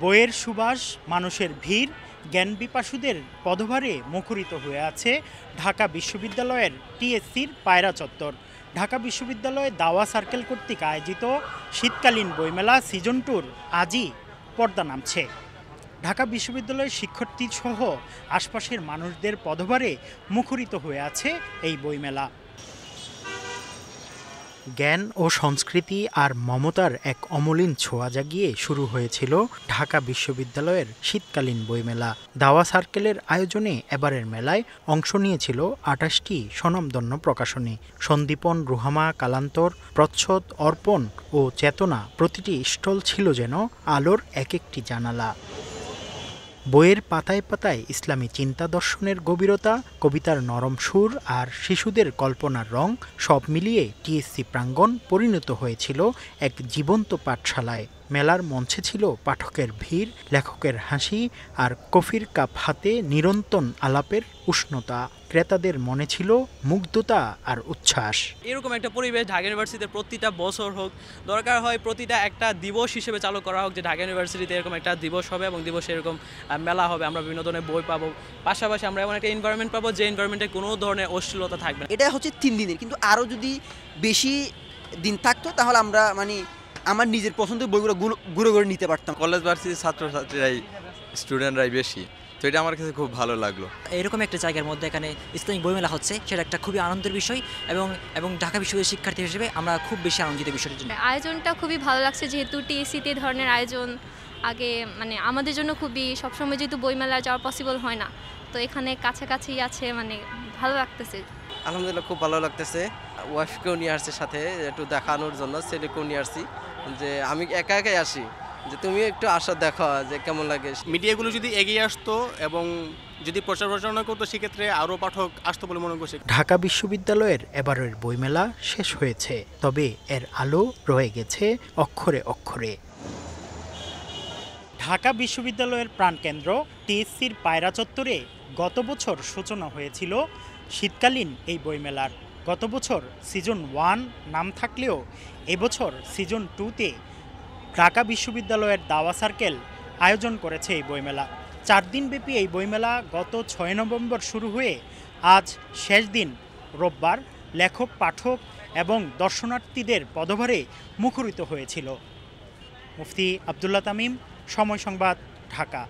বইয়ের সুবাস, মানুষের ভিড়, জ্ঞান পিপাসুদের পদভারে মুখরিত হয়ে আছে ঢাকা বিশ্ববিদ্যালয়ের টিএসসির পায়রা চত্বর। ঢাকা বিশ্ববিদ্যালয় দাওয়া সার্কেল কর্তৃক আয়োজিত শীতকালীন বইমেলা সিজন 2 আজই পর্দা নামছে। ঢাকা বিশ্ববিদ্যালয়ের শিক্ষার্থীসহ আশপাশের মানুষদের পদভারে মুখরিত হয়ে আছে এই বইমেলা। জ্ঞান ও সংস্কৃতি আর মমতার এক অমলিন ছোঁয়া জাগিয়ে শুরু হয়েছিল ঢাকা বিশ্ববিদ্যালয়ের শীতকালীন বইমেলা। দাওয়া সার্কেলের আয়োজনে এবারের মেলায় অংশ নিয়েছিল ২৮টি স্বনামধন্য প্রকাশনী। সন্দীপন, রুহামা, কালান্তর, প্রচ্ছদ, অর্পণ ও চেতনা প্রতিটি স্টল ছিল যেন আলোর এক একটি জানালা। বইয়ের পাতায় পাতায় ইসলামী চিন্তা দর্শনের গভীরতা, কবিতার নরম সুর আর শিশুদের কল্পনার রং সব মিলিয়ে টিএসসি প্রাঙ্গণ পরিণত হয়েছিল এক জীবন্ত পাঠশালায়। মেলার মঞ্চে ছিল পাঠকের ভিড়, লেখকের হাসি আর কফির কাপ হাতে নিরন্তর আলাপের উষ্ণতা। ক্রেতাদের মনে ছিল মুগ্ধতা আর উচ্ছ্বাস। এরকম একটা পরিবেশ ঢাকা ইউনিভার্সিটিতে প্রতিটা বছর হোক, দরকার হয় প্রতিটা একটা দিবস হিসেবে চালু করা হোক, যে ঢাকা ইউনিভার্সিটিতে এরকম একটা দিবস হবে এবং দিবসে এরকম মেলা হবে। আমরা বিভিন্ন ধরনের বই পাবো, পাশাপাশি আমরা এমন একটা এনভায়রনমেন্ট পাবো যে এনভায়রনমেন্টে কোনো ধরনের অশ্লীলতা থাকবে না। এটা হচ্ছে 3 দিনের, কিন্তু আরও যদি বেশি দিন থাকতো তাহলে আমরা আমার নিজের পছন্দের বইগুলো ঘুরে ঘুরে নিতে পারতাম। কলেজ ভার্সিটির ছাত্রছাত্রীরাই, স্টুডেন্টরাই বেশি, তো এটা আমার কাছে খুব ভালো লাগলো। এরকম একটা জায়গার মধ্যে এখানে ইসলামিক বইমেলা হচ্ছে, সেটা একটা খুবই আনন্দের বিষয় এবং ঢাকা বিশ্ববিদ্যালয়ের শিক্ষার্থী হিসেবে আমরা খুব বেশি আনন্দিত বিষয়টির জন্য। আয়োজনটা খুবই ভালো লাগছে, যেহেতু টিএসসিতে ধরনের আয়োজন আগে আমাদের জন্য খুবই সবসময় যেহেতু বইমেলা যাওয়া পসিবল হয় না, তো এখানে কাছাকাছি আছে, ভালো লাগতেছে। আলহামদুলিল্লাহ খুব ভালো লাগতেছে। ওয়াইফকেও নিয়ে আসছে সাথে একটু দেখানোর জন্য, ছেলেকেও নিয়ে আসছি, যে আমি একা একাই আসি, যে তুমি একটু আসা দেখো যে কেমন লাগে। মিডিয়াগুলো যদি এগিয়ে আসতো এবং যদি প্রচার প্রচারণা করতো, সেক্ষেত্রে আরও পাঠক আসতো বলে মনে করছি। ঢাকা বিশ্ববিদ্যালয়ের এবারের বইমেলা শেষ হয়েছে, তবে এর আলো রয়ে গেছে অক্ষরে অক্ষরে। ঢাকা বিশ্ববিদ্যালয়ের প্রাণকেন্দ্র টিএসসির পায়রা চত্বরে গত বছর সূচনা হয়েছিল শীতকালীন এই বইমেলার। গত বছর সিজন 1 নাম থাকলেও এবছর সিজন 2তে ঢাকা বিশ্ববিদ্যালয়ের দাওয়া সার্কেল আয়োজন করেছে এই বইমেলা। 4 দিনব্যাপী এই বইমেলা গত 6 নভেম্বর শুরু হয়ে আজ শেষ দিন রোববার লেখক, পাঠক এবং দর্শনার্থীদের পদভারে মুখরিত হয়েছিল। মুফতি আব্দুল্লাহ তামিম, সময় সংবাদ, ঢাকা।